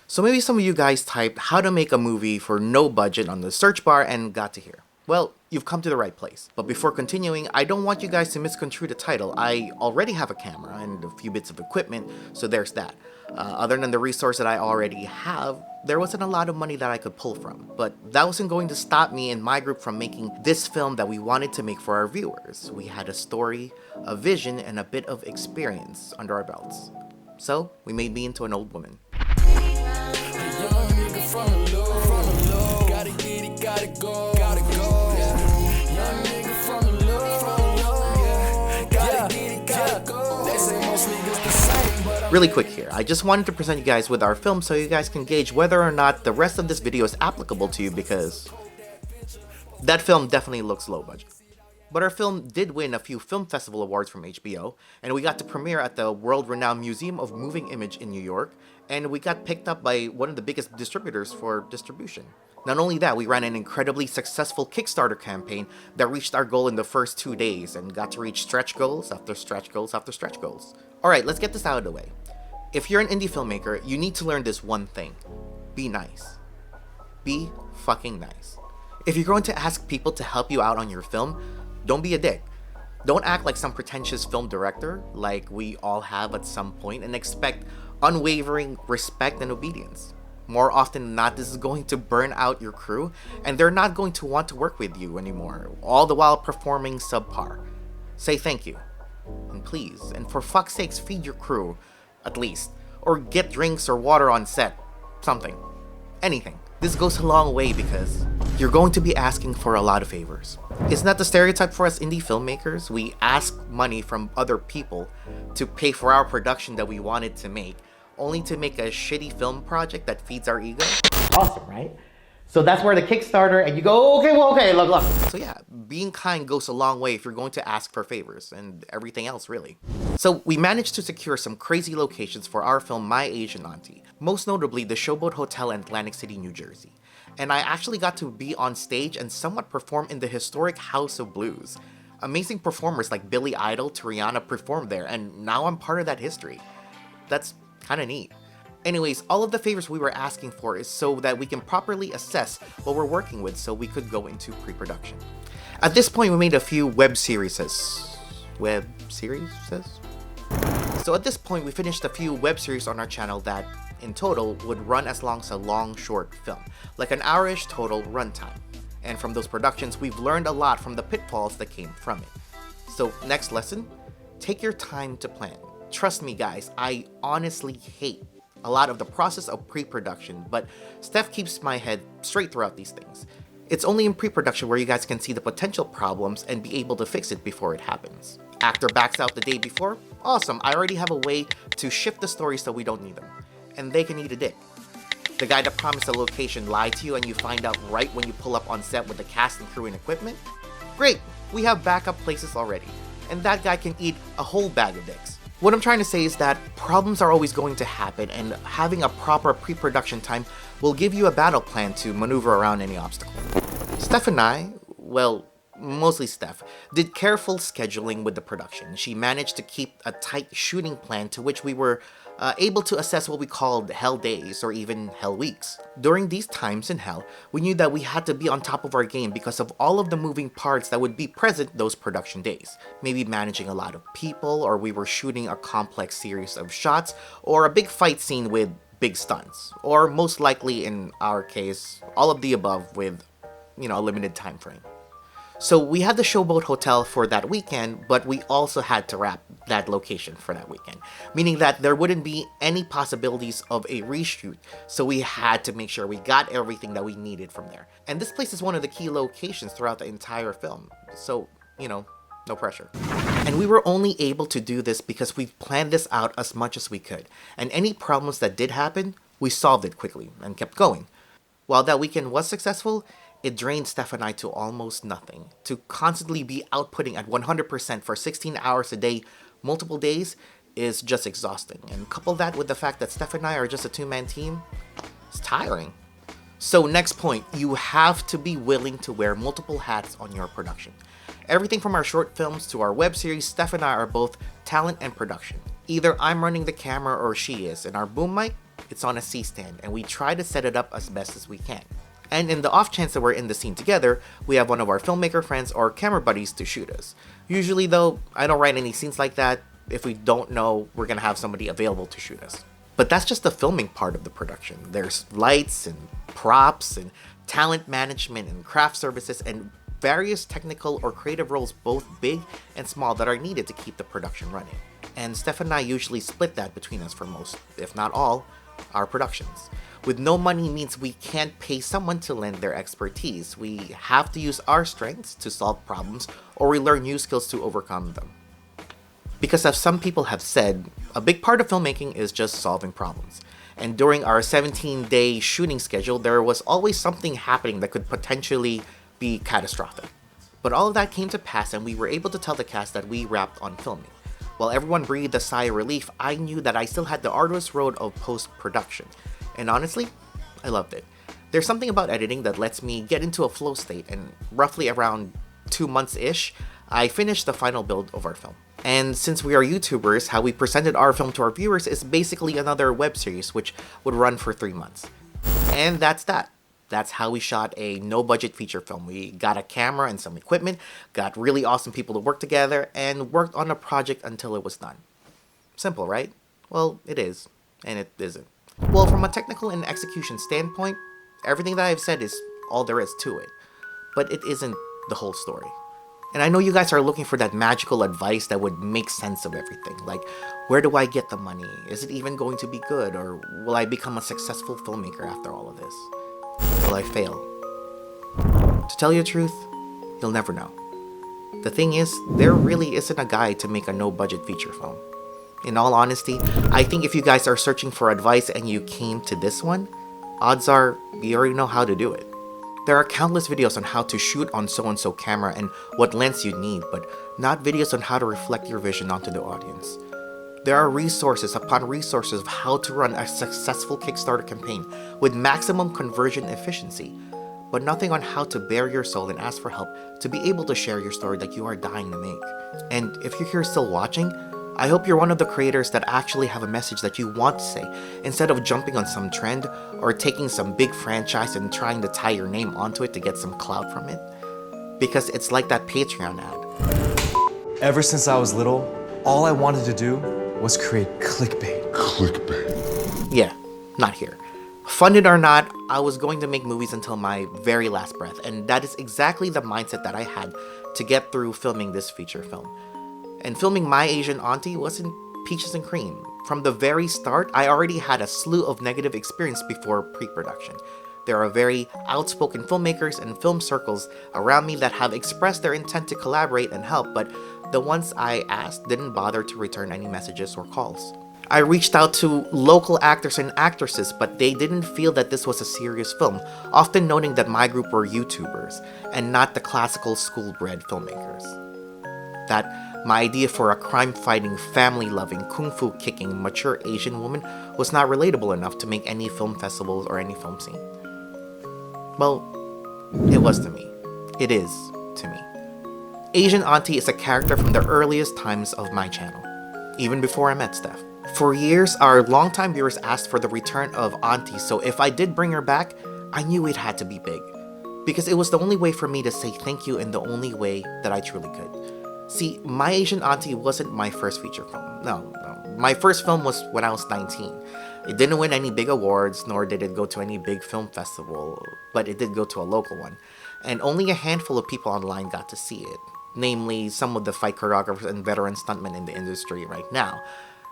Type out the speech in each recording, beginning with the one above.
So maybe some of you guys typed how to make a movie for no budget on the search bar and got to here. Well, you've come to the right place. But before continuing, I don't want you guys to misconstrue the title. I already have a camera and a few bits of equipment, so there's that. Other than the resource that I already have, there wasn't a lot of money that I could pull from. But that wasn't going to stop me and my group from making this film that we wanted to make for our viewers. We had a story, a vision, and a bit of experience under our belts. So, we made me into an old woman. Really quick here, I just wanted to present you guys with our film so you guys can gauge whether or not the rest of this video is applicable to you, because that film definitely looks low budget. But our film did win a few film festival awards from HBO, and we got to premiere at the world-renowned Museum of Moving Image in New York, and we got picked up by one of the biggest distributors for distribution. Not only that, we ran an incredibly successful Kickstarter campaign that reached our goal in the first 2 days and got to reach stretch goals after stretch goals after stretch goals. Alright, let's get this out of the way. If you're an indie filmmaker, you need to learn this one thing. Be nice. Be fucking nice. If you're going to ask people to help you out on your film, don't be a dick. Don't act like some pretentious film director, like we all have at some point, and expect unwavering respect and obedience. More often than not, this is going to burn out your crew, and they're not going to want to work with you anymore, all the while performing subpar. Say thank you. And please, and for fuck's sakes, feed your crew, at least. Or get drinks or water on set. Something. Anything. This goes a long way because you're going to be asking for a lot of favors. Isn't that the stereotype for us indie filmmakers? We ask money from other people to pay for our production that we wanted to make, only to make a shitty film project that feeds our ego? Awesome, right? So that's where the Kickstarter, and you go, okay, look. So yeah, being kind goes a long way if you're going to ask for favors, and everything else really. So we managed to secure some crazy locations for our film My Asian Auntie, most notably the Showboat Hotel in Atlantic City, New Jersey. And I actually got to be on stage and somewhat perform in the historic House of Blues. Amazing performers like Billy Idol to Rihanna performed there, and now I'm part of that history. That's kinda neat. Anyways, all of the favors we were asking for is so that we can properly assess what we're working with so we could go into pre-production. At this point, we made a few web series. So at this point, we finished a few web series on our channel that, in total, would run as long as a long short film, like an hour-ish total runtime. And from those productions, we've learned a lot from the pitfalls that came from it. So next lesson, take your time to plan. Trust me guys, I honestly hate a lot of the process of pre-production, but Steph keeps my head straight throughout these things. It's only in pre-production where you guys can see the potential problems and be able to fix it before it happens. Actor backs out the day before? Awesome, I already have a way to shift the story so we don't need them. And they can eat a dick. The guy that promised a location lied to you and you find out right when you pull up on set with the cast and crew and equipment? Great, we have backup places already. And that guy can eat a whole bag of dicks. What I'm trying to say is that problems are always going to happen, and having a proper pre-production time will give you a battle plan to maneuver around any obstacle. Steph and I, well, mostly Steph, did careful scheduling with the production. She managed to keep a tight shooting plan to which we were able to assess what we called hell days or even hell weeks. During these times in hell, we knew that we had to be on top of our game because of all of the moving parts that would be present those production days. Maybe managing a lot of people, or we were shooting a complex series of shots, or a big fight scene with big stunts, or most likely in our case, all of the above with, a limited time frame. So we had the Showboat Hotel for that weekend, but we also had to wrap that location for that weekend, meaning that there wouldn't be any possibilities of a reshoot, so we had to make sure we got everything that we needed from there. And this place is one of the key locations throughout the entire film, so, no pressure. And we were only able to do this because we planned this out as much as we could, and any problems that did happen, we solved it quickly and kept going. While that weekend was successful, it drained Steph and I to almost nothing. To constantly be outputting at 100% for 16 hours a day, multiple days, is just exhausting. And couple that with the fact that Steph and I are just a two-man team, it's tiring. So next point, you have to be willing to wear multiple hats on your production. Everything from our short films to our web series, Steph and I are both talent and production. Either I'm running the camera or she is, and our boom mic, It's on a C-stand, and we try to set it up as best as we can. And in the off chance that we're in the scene together, we have one of our filmmaker friends or camera buddies to shoot us. Usually though, I don't write any scenes like that if we don't know we're gonna have somebody available to shoot us. But that's just the filming part of the production. There's lights and props and talent management and craft services and various technical or creative roles, both big and small, that are needed to keep the production running. And Steph and I usually split that between us for most, if not all, our productions. With no money means we can't pay someone to lend their expertise. We have to use our strengths to solve problems, or we learn new skills to overcome them. Because as some people have said, a big part of filmmaking is just solving problems. And during our 17-day shooting schedule, there was always something happening that could potentially be catastrophic. But all of that came to pass, and we were able to tell the cast that we wrapped on filming. While everyone breathed a sigh of relief, I knew that I still had the arduous road of post-production. And honestly, I loved it. There's something about editing that lets me get into a flow state, and roughly around 2 months-ish, I finished the final build of our film. And since we are YouTubers, how we presented our film to our viewers is basically another web series which would run for 3 months. And that's that. That's how we shot a no-budget feature film. We got a camera and some equipment, got really awesome people to work together, and worked on a project until it was done. Simple, right? Well, it is, and it isn't. Well, from a technical and execution standpoint, everything that I've said is all there is to it. But it isn't the whole story. And I know you guys are looking for that magical advice that would make sense of everything. Like, where do I get the money? Is it even going to be good? Or will I become a successful filmmaker after all of this? Will I fail? To tell you the truth, you'll never know. The thing is, there really isn't a guide to make a no-budget feature film. In all honesty, I think if you guys are searching for advice and you came to this one, odds are you already know how to do it. There are countless videos on how to shoot on so-and-so camera and what lens you need, but not videos on how to reflect your vision onto the audience. There are resources upon resources of how to run a successful Kickstarter campaign with maximum conversion efficiency, but nothing on how to bare your soul and ask for help to be able to share your story that you are dying to make. And if you're here still watching, I hope you're one of the creators that actually have a message that you want to say, instead of jumping on some trend or taking some big franchise and trying to tie your name onto it to get some clout from it. Because it's like that Patreon ad. Ever since I was little, all I wanted to do was create clickbait. Yeah, not here. Funded or not, I was going to make movies until my very last breath, and that is exactly the mindset that I had to get through filming this feature film. And filming My Asian Auntie wasn't peaches and cream. From the very start, I already had a slew of negative experience before pre-production. There are very outspoken filmmakers and film circles around me that have expressed their intent to collaborate and help, but the ones I asked didn't bother to return any messages or calls. I reached out to local actors and actresses, but they didn't feel that this was a serious film, often noting that my group were YouTubers and not the classical school-bred filmmakers. That my idea for a crime-fighting, family-loving, kung-fu-kicking, mature Asian woman was not relatable enough to make any film festivals or any film scene. Well, it was to me. It is to me. Asian Auntie is a character from the earliest times of my channel, even before I met Steph. For years, our longtime viewers asked for the return of Auntie, so if I did bring her back, I knew it had to be big. Because it was the only way for me to say thank you in the only way that I truly could. See, My Asian Auntie wasn't my first feature film. No. My first film was when I was 19. It didn't win any big awards, nor did it go to any big film festival, but it did go to a local one. And only a handful of people online got to see it. Namely, some of the fight choreographers and veteran stuntmen in the industry right now.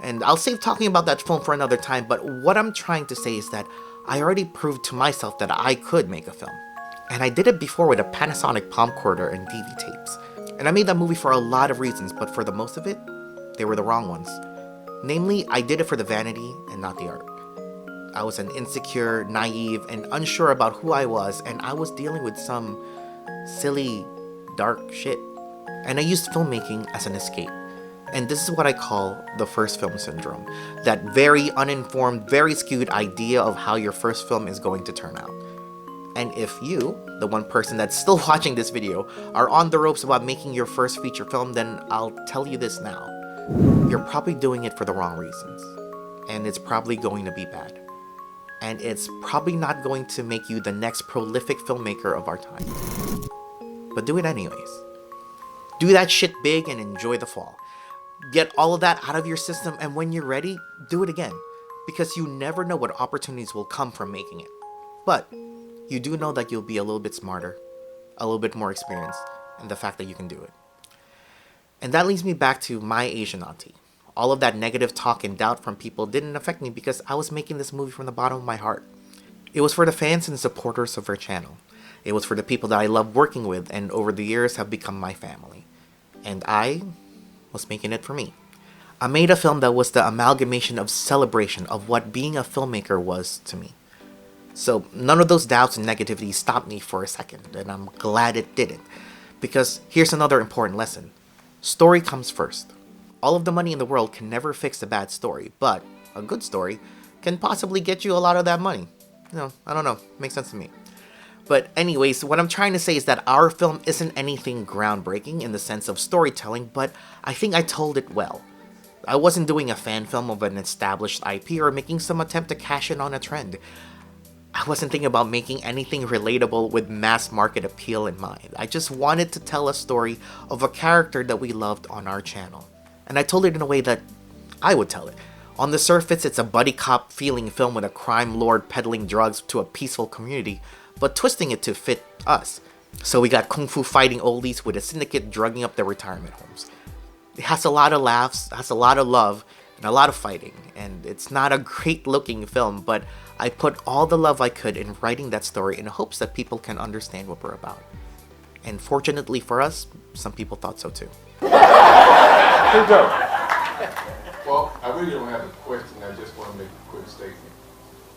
And I'll save talking about that film for another time, but what I'm trying to say is that I already proved to myself that I could make a film. And I did it before with a Panasonic palm recorder and DV tapes. And I made that movie for a lot of reasons, but for the most of it, they were the wrong ones. Namely, I did it for the vanity and not the art. I was an insecure, naive, and unsure about who I was, and I was dealing with some silly, dark shit. And I used filmmaking as an escape. And this is what I call the first film syndrome. That very uninformed, very skewed idea of how your first film is going to turn out. And if you, the one person that's still watching this video, are on the ropes about making your first feature film, then I'll tell you this now. You're probably doing it for the wrong reasons. And it's probably going to be bad. and it's probably not going to make you the next prolific filmmaker of our time. But do it anyways. Do that shit big and enjoy the fall. Get all of that out of your system, and when you're ready, do it again. Because you never know what opportunities will come from making it. But you do know that you'll be a little bit smarter, a little bit more experienced, and the fact that you can do it. And that leads me back to my Asian auntie. All of that negative talk and doubt from people didn't affect me because I was making this movie from the bottom of my heart. It was for the fans and supporters of her channel. It was for the people that I love working with and over the years have become my family. And I was making it for me. I made a film that was the amalgamation of celebration of what being a filmmaker was to me. So none of those doubts and negativity stopped me for a second, and I'm glad it didn't. Because here's another important lesson. Story comes first. All of the money in the world can never fix a bad story, but a good story can possibly get you a lot of that money. I don't know. Makes sense to me. But anyways, what I'm trying to say is that our film isn't anything groundbreaking in the sense of storytelling, but I think I told it well. I wasn't doing a fan film of an established IP or making some attempt to cash in on a trend. I wasn't thinking about making anything relatable with mass market appeal in mind. I just wanted to tell a story of a character that we loved on our channel. And I told it in a way that I would tell it. On the surface, it's a buddy cop feeling film with a crime lord peddling drugs to a peaceful community, but twisting it to fit us. So we got kung fu fighting oldies with a syndicate drugging up their retirement homes. It has a lot of laughs, has a lot of love, and a lot of fighting. And it's not a great looking film, but I put all the love I could in writing that story in hopes that people can understand what we're about. And fortunately for us, some people thought so too. Good job. Well, I really don't have a question. I just want to make a quick statement.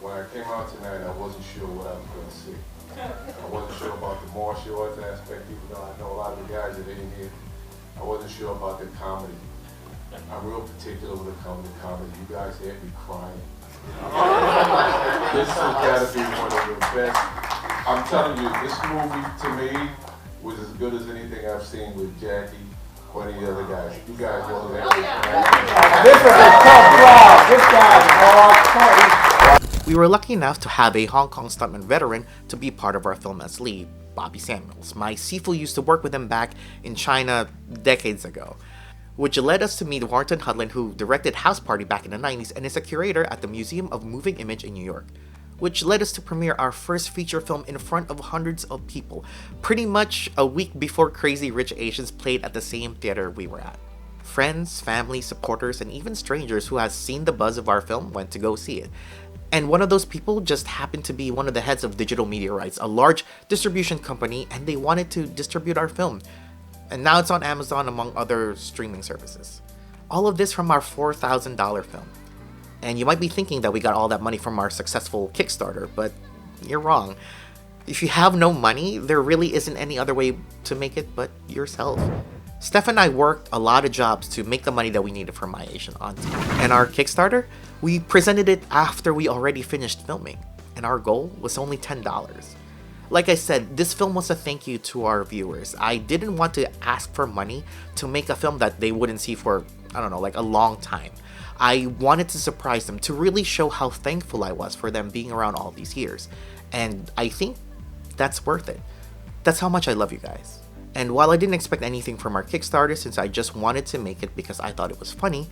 When I came out tonight, I wasn't sure what I was going to see. I wasn't sure about the martial arts aspect, even though I know a lot of the guys that are in here. I wasn't sure about the comedy. I'm real particular when it comes to comedy. You guys had me crying. This has got to be one of the best. I'm telling you, this movie to me was as good as anything I've seen with Jackie or any other guys. You guys know that. This is a tough job. This guy's hard. We were lucky enough to have a Hong Kong stuntman veteran to be part of our film as lead, Bobby Samuels. My Sifu used to work with him back in China decades ago, which led us to meet Warren Hudlin, who directed House Party back in the 90s and is a curator at the Museum of Moving Image in New York, which led us to premiere our first feature film in front of hundreds of people, pretty much a week before Crazy Rich Asians played at the same theater we were at. Friends, family, supporters, and even strangers who has seen the buzz of our film went to go see it. And one of those people just happened to be one of the heads of Digital Media Rights, a large distribution company, and they wanted to distribute our film. And now it's on Amazon among other streaming services. All of this from our $4,000 film. And you might be thinking that we got all that money from our successful Kickstarter, but you're wrong. If you have no money, there really isn't any other way to make it but yourself. Steph and I worked a lot of jobs to make the money that we needed for My Asian Auntie. And our Kickstarter, we presented it after we already finished filming, and our goal was only $10. Like I said, this film was a thank you to our viewers. I didn't want to ask for money to make a film that they wouldn't see for, like a long time. I wanted to surprise them, to really show how thankful I was for them being around all these years. And I think that's worth it. That's how much I love you guys. And while I didn't expect anything from our Kickstarter, since I just wanted to make it because I thought it was funny,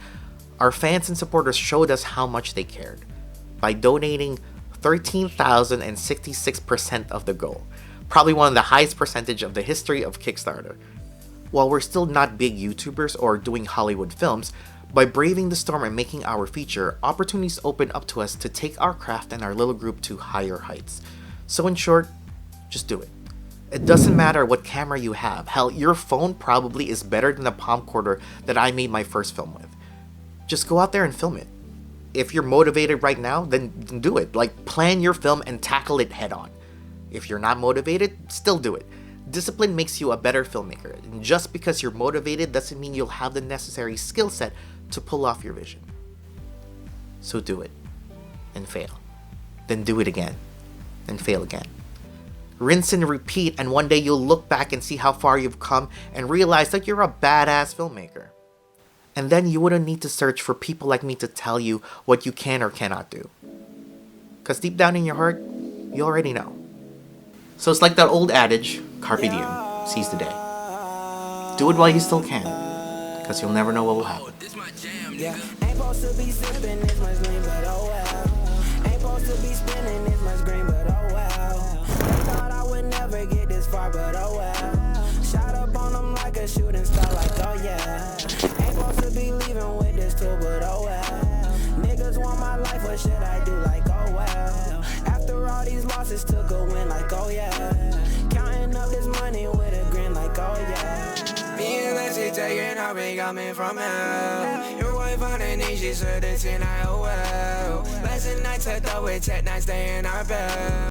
our fans and supporters showed us how much they cared by donating 13,066% of the goal, probably one of the highest percentage of the history of Kickstarter. While we're still not big YouTubers or doing Hollywood films, by braving the storm and making our feature, opportunities open up to us to take our craft and our little group to higher heights. So in short, just do it. It doesn't matter what camera you have. Hell, your phone probably is better than the camcorder that I made my first film with. Just go out there and film it. If you're motivated right now, then do it. Like, plan your film and tackle it head on. If you're not motivated, still do it. Discipline makes you a better filmmaker, and just because you're motivated doesn't mean you'll have the necessary skill set to pull off your vision. So do it, and fail. Then do it again, and fail again. Rinse and repeat, and one day you'll look back and see how far you've come and realize that you're a badass filmmaker. And then you wouldn't need to search for people like me to tell you what you can or cannot do. Because deep down in your heart, you already know. So it's like that old adage, carpe diem, seize the day. Do it while you still can, because you'll never know what will happen. Yeah, ain't supposed to be sipping this much lean, but oh well. Ain't supposed to be spinning this much green, but oh well. They thought I would never get this far, but oh well. Shot up on them like a shooting star, like oh yeah. Ain't supposed to be leaving with this tool, but oh well. Niggas want my life, what should I do, like oh well. After all these losses, took a win, like oh yeah. Counting up this money with a grin, like oh yeah. Me and Leslie taking our big coming from hell. Your wife on her knees, she said it's in I oh well. Last night tucked up with tech, night stay in our bed.